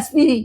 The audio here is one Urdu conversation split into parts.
SP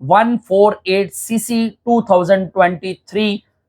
148CC2023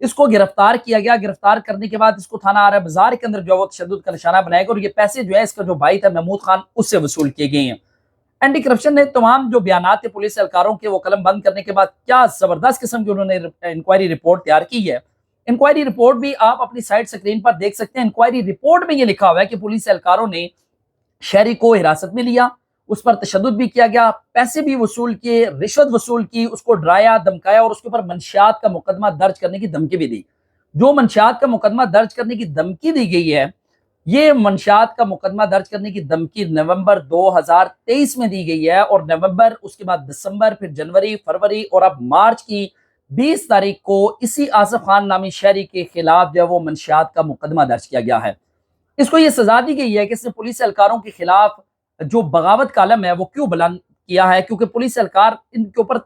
اس کو گرفتار کیا گیا. گرفتار کرنے کے بعد اس کو تھانہ آرا بازار کے اندر جو ہے وہ تشدد کا نشانہ بنایا گیا, اور یہ پیسے جو ہے اس کا جو بھائی تھا محمود خان اس سے وصول کیے گئے ہیں. اینٹی کرپشن نے تمام جو بیانات تھے پولیس اہلکاروں کے وہ قلم بند کرنے کے بعد کیا زبردست قسم کی انہوں نے انکوائری رپورٹ تیار کی ہے. انکوائری رپورٹ بھی آپ اپنی سائٹ سکرین پر دیکھ سکتے ہیں. انکوائری رپورٹ میں یہ لکھا ہوا ہے کہ پولیس اہلکاروں نے شہری کو حراست میں لیا, اس پر تشدد بھی کیا گیا, پیسے بھی وصول کیے, رشوت وصول کی, اس کو ڈرایا دھمکایا اور اس کے اوپر منشیات کا مقدمہ درج کرنے کی دھمکی بھی دی. جو منشیات کا مقدمہ درج کرنے کی دھمکی دی گئی ہے, یہ منشیات کا مقدمہ درج کرنے کی دھمکی نومبر 2023 میں دی گئی ہے, اور نومبر, اس کے بعد دسمبر, پھر جنوری, فروری اور اب مارچ کی 20 تاریخ کو اسی آصف خان نامی شہری کے خلاف جو ہے وہ منشیات کا مقدمہ درج کیا گیا ہے. اس کو یہ سزا دی گئی ہے کہ اس نے پولیس اہلکاروں کے خلاف جو بغاوت کا علم ہے وہ کیوں بلند کیا ہے, کیونکہ پولیس اہلکار ان کے اوپر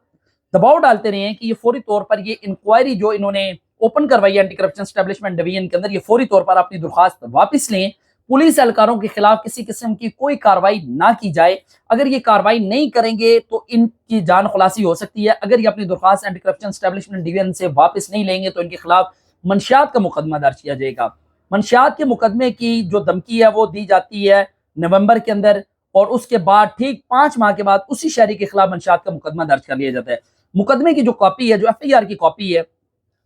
دباؤ ڈالتے رہے ہیں کہ یہ فوری طور پر یہ انکوائری جو انہوں نے اوپن کروائی اینٹی کرپشن اسٹیبلشمنٹ ڈویژن کے اندر, یہ فوری طور پر اپنی درخواست واپس لیں, پولیس اہلکاروں کے خلاف کسی قسم کی کوئی کارروائی نہ کی جائے. اگر یہ کارروائی نہیں کریں گے تو ان کی جان خلاصی ہو سکتی ہے. اگر یہ اپنی درخواست اینٹی کرپشن اسٹیبلشمنٹ ڈویژن سے واپس نہیں لیں گے تو ان کے خلاف منشیات کا مقدمہ درج کیا جائے گا. منشیات کے مقدمے کی جو دھمکی ہے وہ دی جاتی ہے نومبر کے اندر, اور اس کے بعد ٹھیک 5 ماہ کے بعد اسی شہری کے خلاف منشیات کا مقدمہ درج کر لیا جاتا ہے. مقدمے کی جو کاپی ہے, جو FIR کی کاپی ہے,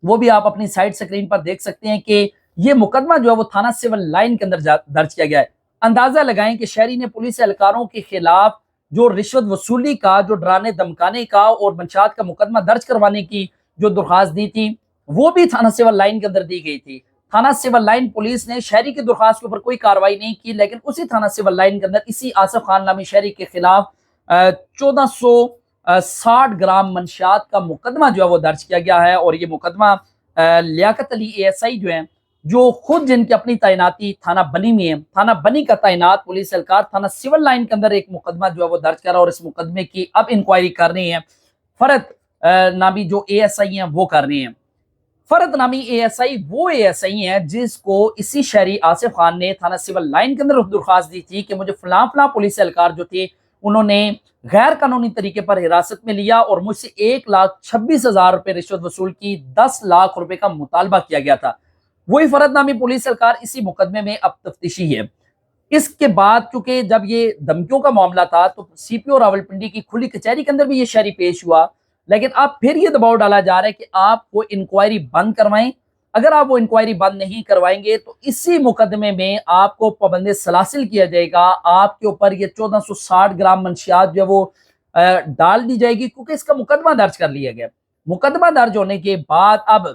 وہ بھی آپ اپنی سائٹ سکرین پر دیکھ سکتے ہیں کہ یہ مقدمہ جو ہے وہ تھانہ سول لائن کے اندر درج کیا گیا ہے. اندازہ لگائیں کہ شہری نے پولیس اہلکاروں کے خلاف جو رشوت وصولی کا, جو ڈرانے دھمکانے کا اور منشیات کا مقدمہ درج کروانے کی جو درخواست دی تھی وہ بھی تھانہ سول لائن کے اندر دی گئی تھی. تھانہ سول لائن پولیس نے شہری کی درخواست کے اوپر کوئی کارروائی نہیں کی, لیکن اسی تھانہ سول لائن کے اندر اسی آصف خان نامی شہری کے خلاف 1460 گرام منشیات کا مقدمہ جو ہے وہ درج کیا گیا ہے. اور یہ مقدمہ لیاقت علی ASI جو ہیں, جو خود جن کی اپنی تعیناتی تھانہ بنی میں ہے, تھانہ بنی کا تعینات پولیس اہلکار تھانہ سول لائن کے اندر ایک مقدمہ جو ہے وہ درج کرا, اور اس مقدمے کی اب انکوائری کر رہی ہیں فرد نامی جو ASI ہیں وہ کر رہی ہیں. فرد نامی ASI وہ ASI ہیں جس کو اسی شہری آصف خان نے تھانہ سول لائن کے اندر درخواست دی تھی کہ مجھے فلاں فلاں پولیس اہلکار جو تھے انہوں نے غیر قانونی طریقے پر حراست میں لیا اور مجھ سے 1,26,000 روپے رشوت وصول کی, 10 لاکھ روپے کا مطالبہ کیا گیا تھا. وہی فرد نامی پولیس اہلکار اسی مقدمے میں اب تفتیشی ہے. اس کے بعد چونکہ جب یہ دھمکیوں کا معاملہ تھا تو CPO راولپنڈی کی کھلی کچہری کے اندر بھی یہ شہری پیش ہوا, لیکن اب پھر یہ دباؤ ڈالا جا رہا ہے کہ آپ وہ انکوائری بند کروائیں. اگر آپ وہ انکوائری بند نہیں کروائیں گے تو اسی مقدمے میں آپ کو پابند سلاسل کیا جائے گا, آپ کے اوپر یہ 1460 گرام منشیات جو ہے وہ ڈال دی جائے گی, کیونکہ اس کا مقدمہ درج کر لیا گیا. مقدمہ درج ہونے کے بعد اب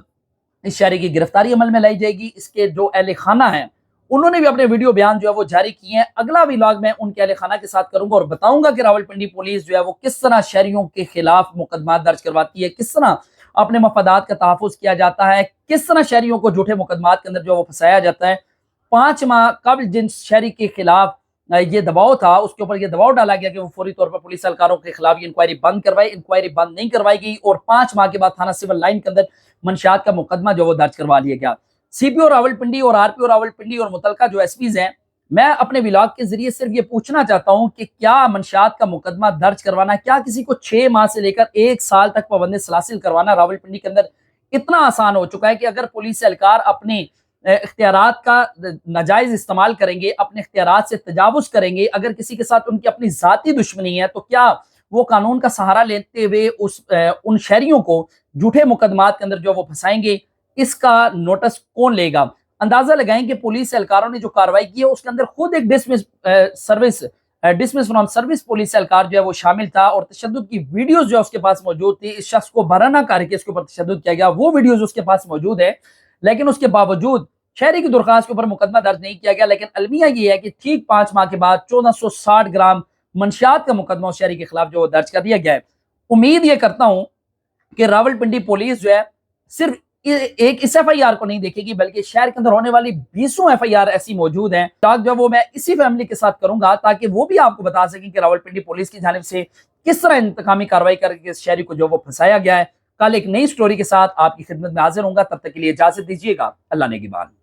اس شہری کی گرفتاری عمل میں لائی جائے گی. اس کے جو اہل خانہ ہیں انہوں نے بھی اپنے ویڈیو بیان جو ہے وہ جاری کیے ہیں. اگلا ولاگ میں ان کے اہل خانہ کے ساتھ کروں گا اور بتاؤں گا کہ راولپنڈی پولیس جو ہے وہ کس طرح شہریوں کے خلاف مقدمات درج کرواتی ہے, کس طرح اپنے مفادات کا تحفظ کیا جاتا ہے, کس طرح شہریوں کو جھوٹے مقدمات کے اندر جو وہ پھنسایا جاتا ہے. 5 ماہ قبل جن شہری کے خلاف یہ دباؤ تھا اس کے اوپر یہ دباؤ ڈالا گیا کہ وہ فوری طور پر پولیس اہلکاروں کے خلاف یہ انکوائری بند کروائے. انکوائری بند نہیں کروائی گئی اور 5 ماہ کے بعد تھانہ سول لائن کے اندر منشیات کا مقدمہ جو وہ درج کروا لیا گیا. CPO راولپنڈی اور RPO راولپنڈی اور متعلقہ جو SPs ہیں, میں اپنے ولاگ کے ذریعے صرف یہ پوچھنا چاہتا ہوں کہ کیا منشیات کا مقدمہ درج کروانا, کیا کسی کو 6 ماہ سے لے کر 1 سال تک پابند سلاسل کروانا راولپنڈی کے اندر اتنا آسان ہو چکا ہے کہ اگر پولیس اہلکار اپنے اختیارات کا ناجائز استعمال کریں گے, اپنے اختیارات سے تجاوز کریں گے, اگر کسی کے ساتھ ان کی اپنی ذاتی دشمنی ہے, تو کیا وہ قانون کا سہارا لیتے ہوئے ان شہریوں کو جھوٹے مقدمات کے اندر جو وہ پھنسائیں گے؟ اس کا نوٹس کون لے گا؟ اندازہ لگائیں کہ پولیس اہلکاروں نے جو کارروائی کی ہے اس کے اندر خود ایک ڈسمس فرام سروس پولیس اہلکار جو ہے وہ شامل تھا, اور تشدد کی ویڈیوز جو اس کے پاس موجود تھی. اس شخص کو برہنہ کر کے اس کے اوپر تشدد کیا گیا, وہ ویڈیوز اس کے پاس موجود ہے, لیکن اس کے باوجود شہری کی درخواست کے اوپر مقدمہ درج نہیں کیا گیا. لیکن المیہ یہ ہے کہ ٹھیک 5 ماہ کے بعد 1460 گرام منشیات کا مقدمہ اس شہری کے خلاف جو وہ درج کر دیا گیا ہے. امید یہ کرتا ہوں کہ راولپنڈی پولیس جو ہے صرف ایک اس FIR کو نہیں دیکھے گی, بلکہ شہر کے اندر ہونے والی 20 FIR ایسی موجود ہیں جو وہ میں اسی فیملی کے ساتھ کروں گا, تاکہ وہ بھی آپ کو بتا سکیں کہ راولپنڈی پولیس کی جانب سے کس طرح انتقامی کارروائی کر کے اس شہری کو جو وہ پھنسایا گیا ہے. کل ایک نئی سٹوری کے ساتھ آپ کی خدمت میں حاضر ہوں گا, تب تک کے لیے اجازت دیجیے گا. اللہ نگہبان.